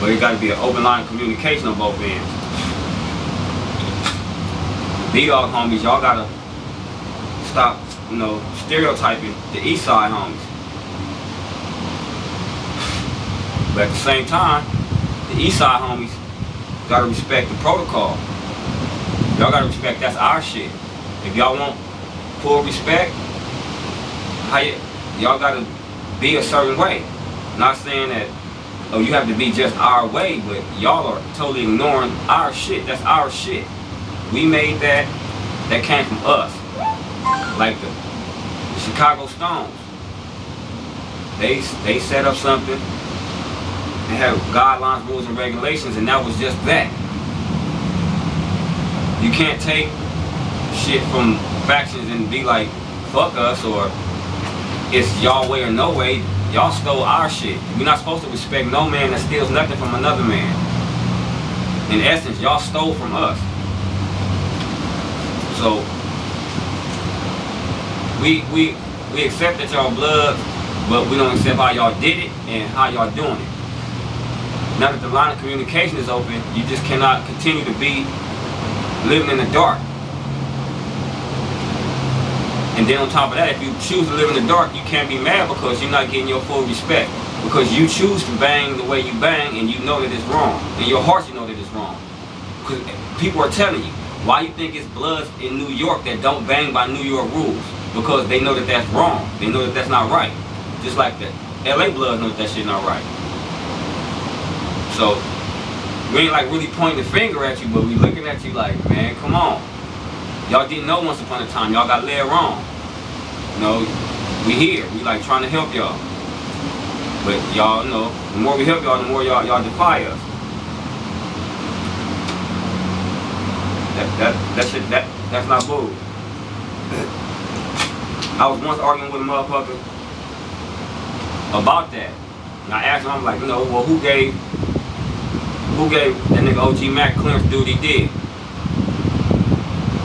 But it got to be an open line of communication on both ends. B-Dog homies, y'all got to stop, stereotyping the East Side homies. But at the same time, the East Side homies got to respect the protocol. Y'all got to respect that's our shit. If y'all want full respect, y'all got to be a certain way. Not saying that, oh, you have to be just our way, but y'all are totally ignoring our shit. That's our shit. We made that. That came from us. Like the Chicago Stones. They set up something. They had guidelines, rules, and regulations, and that was just that. You can't take shit from factions and be like, fuck us, or it's y'all way or no way. Y'all stole our shit. We're not supposed to respect no man that steals nothing from another man. In essence, y'all stole from us. So we accept that y'all blood, but we don't accept how y'all did it and how y'all doing it. Now that the line of communication is open, you just cannot continue to be living in the dark. And then on top of that, if you choose to live in the dark, you can't be mad because you're not getting your full respect. Because you choose to bang the way you bang and you know that it's wrong. In your heart you know that it's wrong. Because people are telling you, why you think it's bloods in New York that don't bang by New York rules? Because they know that that's wrong. They know that that's not right. Just like the LA bloods know that that shit not right. So, we ain't like really pointing the finger at you, but we looking at you like, man, come on. Y'all didn't know once upon a time. Y'all got led wrong. We here. We like trying to help y'all. But y'all know, the more we help y'all, the more y'all defy us. That's not bull. I was once arguing with a motherfucker about that. And I asked him, I'm like, well, who gave that nigga O.G. Mac clearance to do what he did?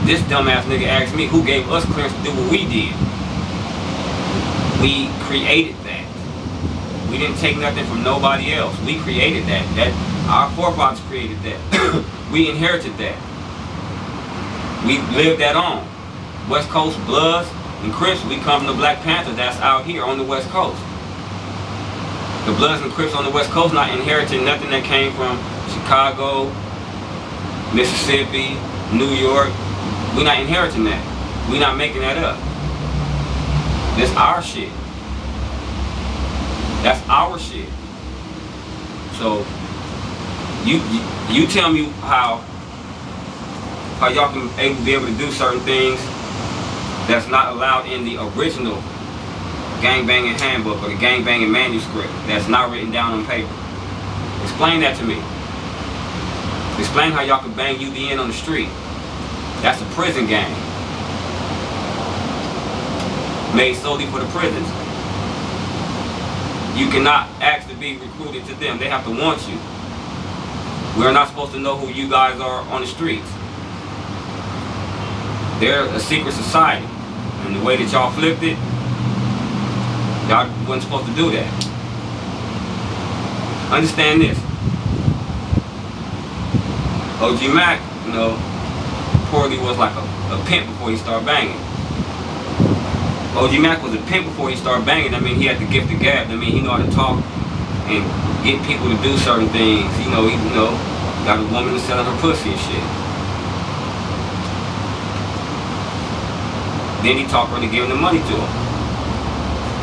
This dumbass nigga asked me who gave us clearance to do what we did. We created that. We didn't take nothing from nobody else. We created that. Our forefathers created that. We inherited that. We lived that on. West Coast Bloods and Crips, we come from the Black Panthers that's out here on the West Coast. The Bloods and Crips on the West Coast not inheriting nothing that came from Chicago, Mississippi, New York. We're not inheriting that. We're not making that up. That's our shit. That's our shit. So you tell me how y'all can be able to do certain things that's not allowed in the original gangbanging handbook or the gangbanging manuscript that's not written down on paper. Explain that to me. Explain how y'all can bang UDN on the street. That's a prison gang. Made solely for the prisons. You cannot ask to be recruited to them. They have to want you. We're not supposed to know who you guys are on the streets. They're a secret society. And the way that y'all flipped it, y'all wasn't supposed to do that. Understand this. O.G. Mac, reportedly was like a pimp before he started banging. O.G. Mac was a pimp before he started banging. I mean, he had the gift of gab. I mean, he know how to talk and get people to do certain things. He got a woman selling her pussy and shit. Then he talked her into giving the money to him.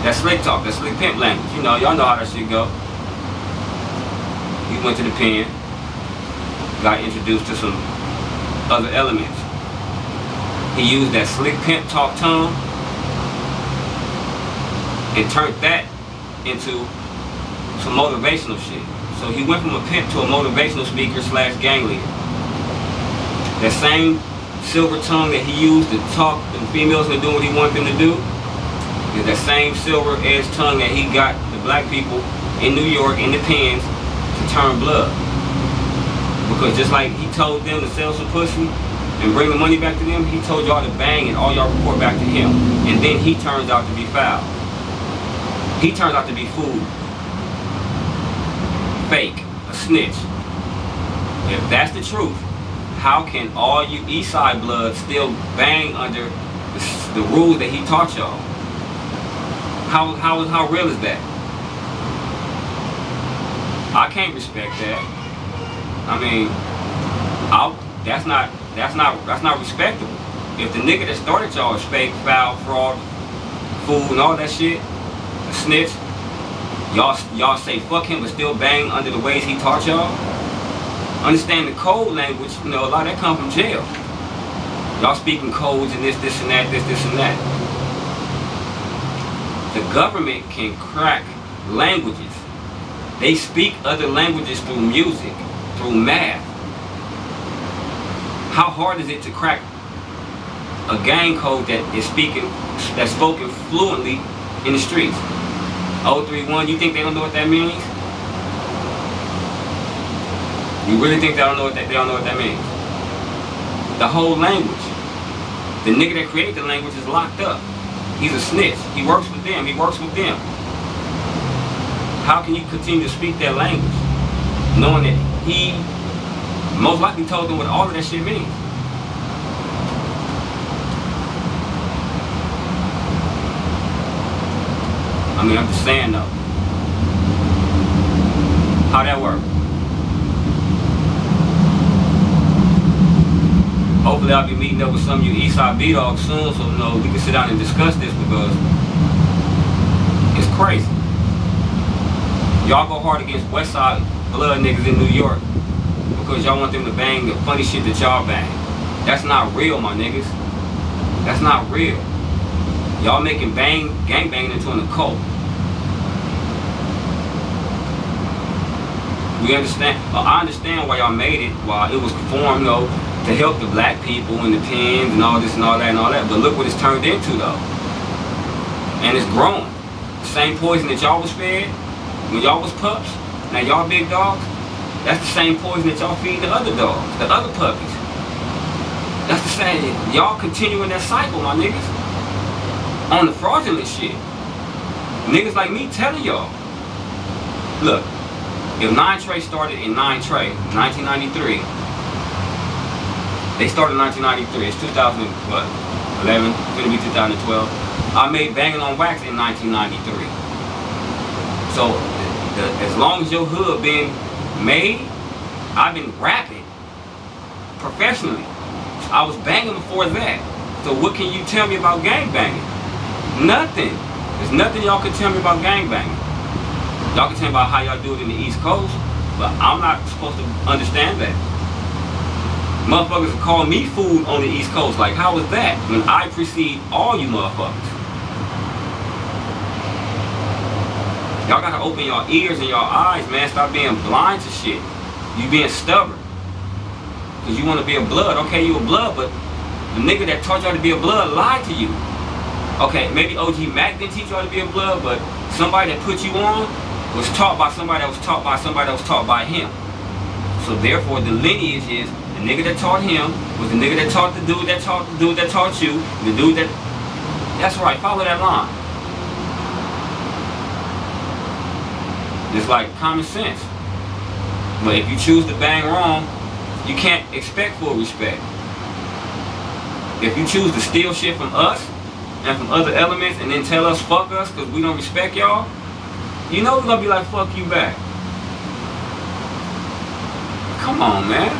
That's slick talk. That's slick pimp language. Y'all know how that shit go. He went to the pen, got introduced to some other elements. He used that slick pimp talk tongue and turned that into some motivational shit. So he went from a pimp to a motivational speaker / gang leader. That same silver tongue that he used to talk to females and doing what he wanted them to do is that same silver edged tongue that he got the black people in New York in the pens to turn blood. Because just like he told them to sell some pussy and bring the money back to them, he told y'all to bang and all y'all report back to him. And then he turns out to be foul. He turns out to be food. Fake. A a snitch. If that's the truth, how can all you Eastside bloods still bang under the rules that he taught y'all? How real is that? I can't respect that. I mean, that's not respectable. If the nigga that started y'all is fake, foul, fraud, fool, and all that shit, a snitch, y'all say fuck him but still bang under the ways he taught y'all? Understand the code language, you know, a lot of that come from jail. Y'all speaking codes and this and that, this and that. The government can crack languages. They speak other languages through music, through math. How hard is it to crack a gang code that's spoken fluently in the streets? 031, you think they don't know what that means? You really think they don't know what that means? The whole language. The nigga that created the language is locked up. He's a snitch. He works with them. How can you continue to speak that language knowing that he most likely told them what all of that shit means? I mean, I'm just saying though. How that work? Hopefully I'll be meeting up with some of you Eastside B-Dogs soon, so you know we can sit down and discuss this, because it's crazy. Y'all go hard against Westside blood niggas in New York because y'all want them to bang the funny shit that y'all bang. That's not real, my niggas. That's not real. Y'all making gang banging into an occult. We understand. I understand why y'all made it, why it was formed, though, to help the black people in the pens and all this and all that and all that. But look what it's turned into, though. And it's growing. The same poison that y'all was fed when y'all was pups, now y'all big dogs, that's the same poison that y'all feed the other dogs, the other puppies. That's the same. Y'all continuing that cycle, my niggas. On the fraudulent shit. Niggas like me telling y'all. Look, if 9-Trey started in 9-Trey, 1993, they started in 1993, it's 2011, it's gonna be 2012. I made Banging on Wax in 1993. So, as long as your hood been made, I've been rapping professionally. I was banging before that. So what can you tell me about gang banging? Nothing. There's nothing y'all can tell me about gang banging. Y'all can tell me about how y'all do it in the East Coast, but I'm not supposed to understand that. Motherfuckers call me food on the East Coast. Like, how is that when I precede all you motherfuckers? Y'all gotta open your ears and your eyes, man. Stop being blind to shit. You being stubborn. Cause you wanna be a blood. Okay, you a blood, but the nigga that taught y'all to be a blood lied to you. Okay, maybe O.G. Mac didn't teach y'all to be a blood, but somebody that put you on was taught by somebody that was taught by somebody that was taught by him. So therefore, the lineage is the nigga that taught him was the nigga that taught the dude that taught the dude that taught you, the dude that... That's right, follow that line. It's like common sense. But if you choose to bang wrong, you can't expect full respect. If you choose to steal shit from us and from other elements and then tell us fuck us because we don't respect y'all, you know we're gonna be like fuck you back. Come on, man.